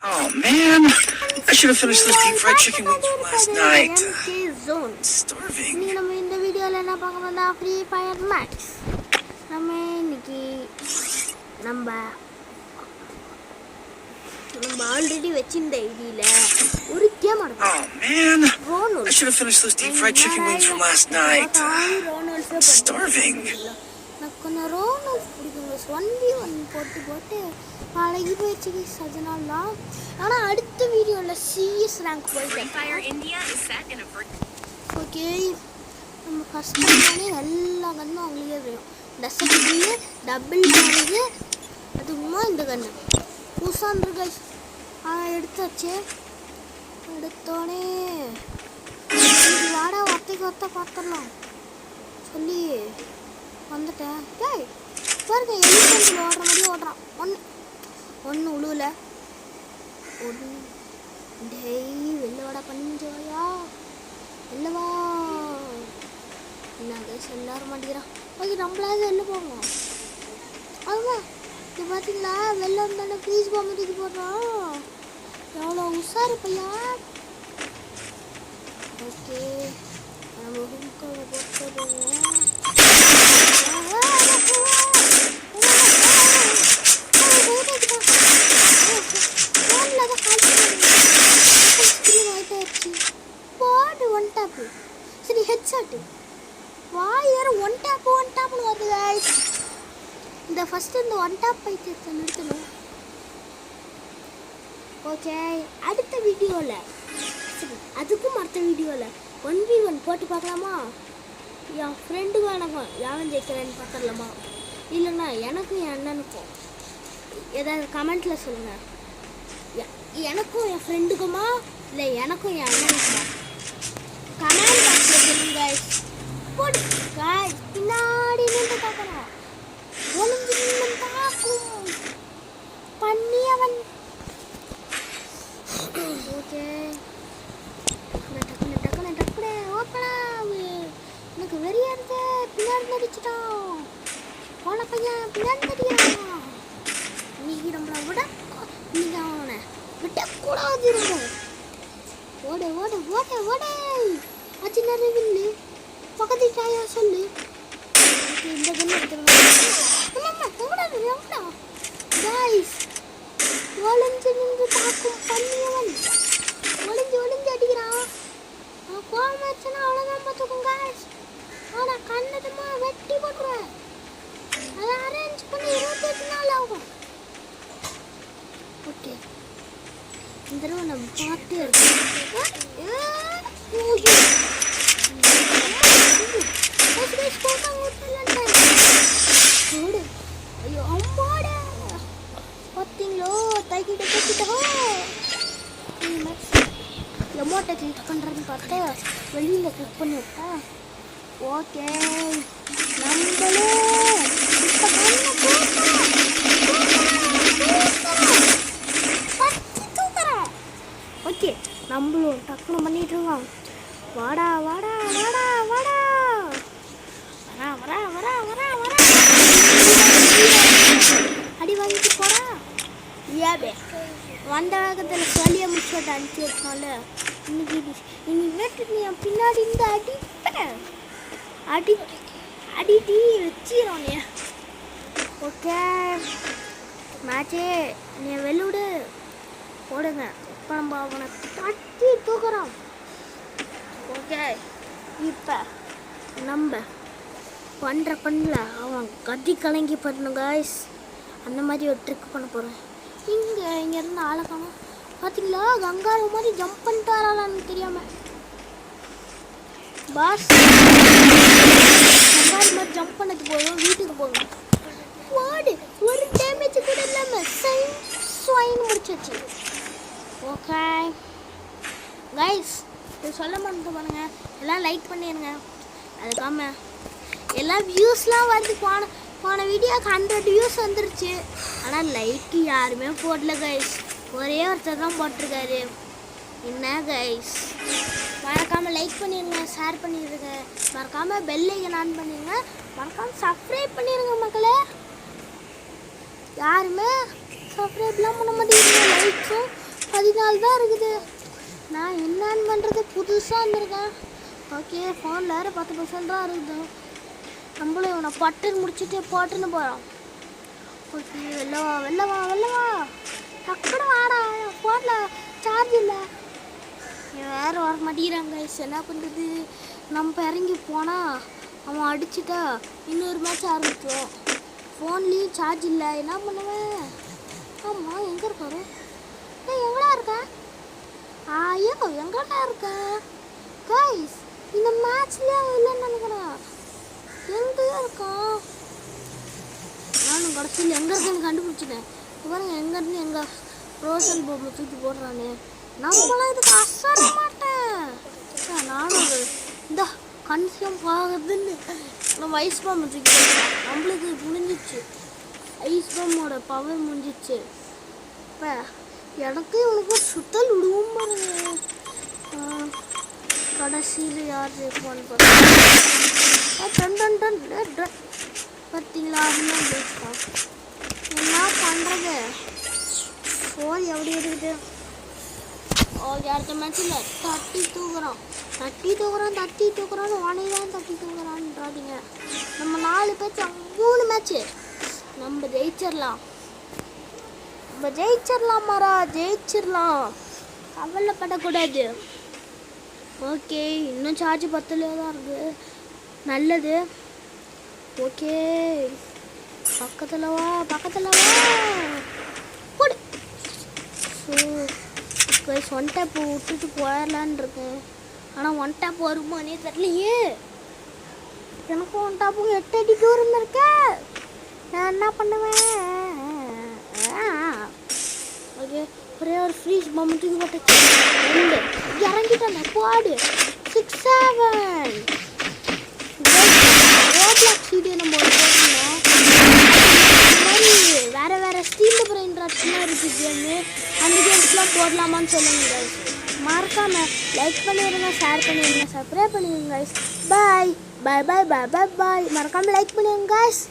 Oh man, I should have finished those deep fried chicken wings from last night. Starving. இன்னைக்கு நம்ம இந்த வீடியோல என்ன பார்க்க போறோம்னா ஃப்ரீ ஃபயர் மேக்ஸ். நம்ம இன்னைக்கு நம்ம ஆல்ரெடி வெச்சிருந்த ஐடியில ஒரு game ஆடுறோம். Oh man, I should have finished those deep fried chicken wings from last night. Starving. எனக்கு கொஞ்சம் ரோனல்ஸ் பிடிக்குங்க. 1v1 போட்டு பழகி போயிடுச்சு அதனால தான். ஆனால் அடுத்த வீடியோவில் சிஎஸ் ரேங்க் போயிட்டேன். ஓகே, நம்ம கஷ்டமான எல்லா கன்னும் அவங்களுக்கே தெரியும். டசக்கு டபுள் பண்ணுது, அதுக்குமா இந்த கன்று புதுசாக எடுத்தாச்சு. எடுத்தோடனே வாடா ஒத்தைக்கு ஒத்த பார்த்துடலாம் சொல்லி வந்துட்டேன். டேய் பாருங்க, எலிஃபென்ட்டில் ஓடுற மாதிரி ஓடுறான். ஒன்று உழுவில் ஒன்று. டேய் வெளிலவாடா பஞ்சோயா, இல்லவா என்ன கேஸ் எல்லாரும் மாட்டேங்கிறான். ஓகே, நம்மளாவது வெளில போவோம். அதுதான் இது பார்த்தீங்களா, வெளில வந்தானே ப்ளீஸ் பாம்பு தூக்கி போடுறான். எவ்வளோ உஷாரு பையா. ஓகே, நம்ம ஹும்காவை போட்டுருவோம். சரி, ஹெட்ஷாட்டு வாயர் ஒன் டேப்னு வருது गाइस. இந்த ஃபர்ஸ்ட் இந்த ஒன் டேப் பைத்தியத்தை நிறுத்தணும். ஓகே, அடுத்த வீடியோவில் சரி அதுக்கும் அடுத்த வீடியோவில் 1v1 போட்டு பார்க்கலாமா? என் ஃப்ரெண்டுக்கும் எனக்கும் யாரும் ஜெயிக்கிறேன்னு பார்த்துடலாமா? இல்லைன்னா எனக்கும் என் அண்ணனுக்கும் ஏதாவது கமெண்ட்டில் சொல்லுங்கள். எனக்கும் என் ஃப்ரெண்டுக்குமா இல்லை எனக்கும் என் அண்ணனுக்குமா? கமெண்ட் பாக்ஸில் சொல்லுங்க गाइस. போடு गाइस, பின்னாடி நின்று பார்க்குறோம். ஒளிஞ்சு நின்று பார்க்கும் பண்ணியவன். ஓகே, டக்குனு ஓப்பனாவு. எனக்கு வெறியா இருக்கு. பின்னாடி நடிச்சிட்டான் போன பையன், பின்னாடி நடிக்கிறான். இன்னைக்கு நம்மளை இன்னைக்கு அவனை விட்டக்கூடாது. இருக்கும் ஓட ஓட ஓட ஓட ஆச்சு நிறைய வில்லு பக்கத்து தாயா சொல்லு. இந்த கண்ணு எடுத்துக்கணும் गाइस. ஒளிஞ்சு நின்று தாக்கும் பண்ணியவன் ஒளிஞ்சு அடிக்கிறான். கோவம் வச்சுன்னா அவ்வளோதான் பார்த்துக்கும் गाइस. ஆனால் கண்ணதுமா வெட்டி போட்டுருவேன். அதை அரேஞ்ச் பண்ணி 28 நாள் ஆகும். ஓகே, இந்த தடவை நம்ம பார்த்து ஐயோ அம்மாட பார்த்தீங்களோ, தைக்கிட்ட கட்டிட்டோ. எமோட்டை கிளிக் பண்ணுறதுன்னு பார்த்தா வெளியில் கிளிக் பண்ணி விட்டேன். ஓகே, நம்மளும் ஓகே நம்மளும் டக்குனு பண்ணிட்டு இருக்கோம். வாடா வாடா வாடா வாடா வரா வரா வரா வரா வரா அடி வாங்கிட்டு போடா. ஏபே வந்த வேகத்தில் சொல்லிய முடிச்சுட்டு அனுப்பிச்சி விட்டனால இன்னைக்கு வேட்டு நீ பின்னாடி இருந்து அடிப்பேன். அடி வச்சிடும் நீ. ஓகே மேட்சே நீ வெளிவிடு போடுங்க. இப்போ நம்ம அவனை தட்டி தூக்குறோம். ஓகே, இப்போ நம்ம பண்ணுற அவன் கத்தி கலங்கி பண்ணணும் गाइस. அந்த மாதிரி ஒரு ட்ரிக் பண்ண போகிறேன். இங்கேருந்து ஆளை காணும். பார்த்தீங்களா, கங்காரு மாதிரி ஜம்ப் பண்ணிட்டு வராளான்னு தெரியாமல் பாஸ். கங்காரு மாதிரி ஜம்ப் பண்ணது போதும், வீட்டுக்கு போகும். வாடு ஒரு டேமேஜ் கூட இல்லாமல் ஸ்வைன் முடிச்சாச்சு. ஓகே गाइस, இது சொல்ல மறந்து பாருங்க, எல்லாம் லைக் பண்ணிடுங்க. அதுக்காம எல்லாம் வியூஸ்லாம் வந்து போன வீடியோக்கு 100 வியூஸ் வந்துருச்சு. ஆனால் லைக் யாருமே போடல गाइस. ஒரே ஒருத்தர் தான் போட்டிருக்காரு. என்ன गाइस, மறக்காமல் லைக் பண்ணிடுங்க, ஷேர் பண்ணிடுங்க, மறக்காமல் பெல் ஐக்கன் ஆன் பண்ணிடுங்க, மறக்காமல் சப்ஸ்கிரைப் பண்ணிடுங்க மக்களே. யாருமே சப்ஸ்கிரைப்லாம் பண்ண மாட்டேங்கிறீங்க, லைக்ஸும் 14 தான் இருக்குது. நான் என்னன்னு பண்ணுறது, புதுசாக வந்திருக்கேன். ஓகே, ஃபோனில் வேறு 10% தான் இருக்குது. நம்மளும் இவனை பட்டுன்னு முடிச்சுட்டு போட்டுன்னு போகிறோம். ஓகே, வெளில வா டக்குனு வாடா, ஃபோனில் சார்ஜ் இல்லை. வேறு வர மாட்டேங்கிறாங்க. என்ன பண்ணுறது, நம்ம இறங்கி போனால் அவன் அடிச்சுட்டா இன்னொரு மேட்ச் ஆரம்பிச்சிடும். ஃபோன்லேயும் சார்ஜ் இல்லை, என்ன பண்ணுவேன்? ஆமாம், எங்கே இருக்காரு? எங்கடா இருக்க? ஐயோ, எங்கடா இருக்க கைஸ்? இந்த மேட்ச்லேயே இல்லைன்னு நினைக்கிறேன். எங்கேயோ இருக்கான். நானும் கடைசியில் எங்கே இருக்குன்னு கண்டுபிடிச்சிட்டேன். பாருங்க, எங்கேருந்து எங்கே ரோசல் பொம்மை தூக்கி போடுறானே. நம்மளாம் இதுக்கு அசர மாட்டேன். நானும் இந்த கன்சியம் ஆகுதுன்னு நம்ம ஐஸ் பாம்பை தூக்கி போடுறோம். நம்மளுக்கு முடிஞ்சிச்சு, ஐஸ் பாம்போட பவர் முடிஞ்சிச்சு. இப்போ எனக்கு இவனுக்கு சுத்தல் விடுவோம் பாருங்க. கடைசியில் யார் ஜெயிப்பான்னு பார்த்தீங்களா? என்ன பண்ணுறது, ஃபோன் எப்படி இருக்குது? அடுத்த மேட்ச்சில் தட்டி தூக்குறான் வானே தான் தட்டி தூக்குறான்றாதீங்க. நம்ம 4 பேச்சு 3 மேட்ச்சு நம்ம ஜெயிச்சிடலாம் மாறா, ஜெயிச்சிடலாம். கவலைப்படக்கூடாது. ஓகே, இன்னும் சார்ஜ் 10 தான் இருக்குது. நல்லது. ஓகே, பக்கத்தில் வா போடு. ஸோ ஒன் டேப் விட்டுட்டு போயிடலான் இருக்கேன். ஆனால் ஒன் டேப் வருமானே தெரியலையே. எனக்கும் ஒன் டேப்பும் 8 அடி தூரம் இருக்கு. நான் என்ன பண்ணுவேன்? ஓகே, ஒரே ஒரு ஃப்ரீஸ் பொம்மை தூக்கி போட்டு 2 இறங்கிட்டேன். போடு 6 7 ரோப்ளாக்ஸ் வீடியோ நம்ம போட்டிருந்தோம். வேறு ஸ்டீல் பிரெயின் ராட்ஸ்லாம் இருக்குது கேமு. அந்த கேம்ஸ்லாம் போடலாமான்னு சொல்லுங்க கைஸ். மறக்காமல் லைக் பண்ணிடுங்க, ஷேர் பண்ணிடுங்க, சப்ஸ்கிரைப் பண்ணிடுங்க கைஸ். பாய். மறக்காமல் லைக் பண்ணிடுங்க கைஸ்.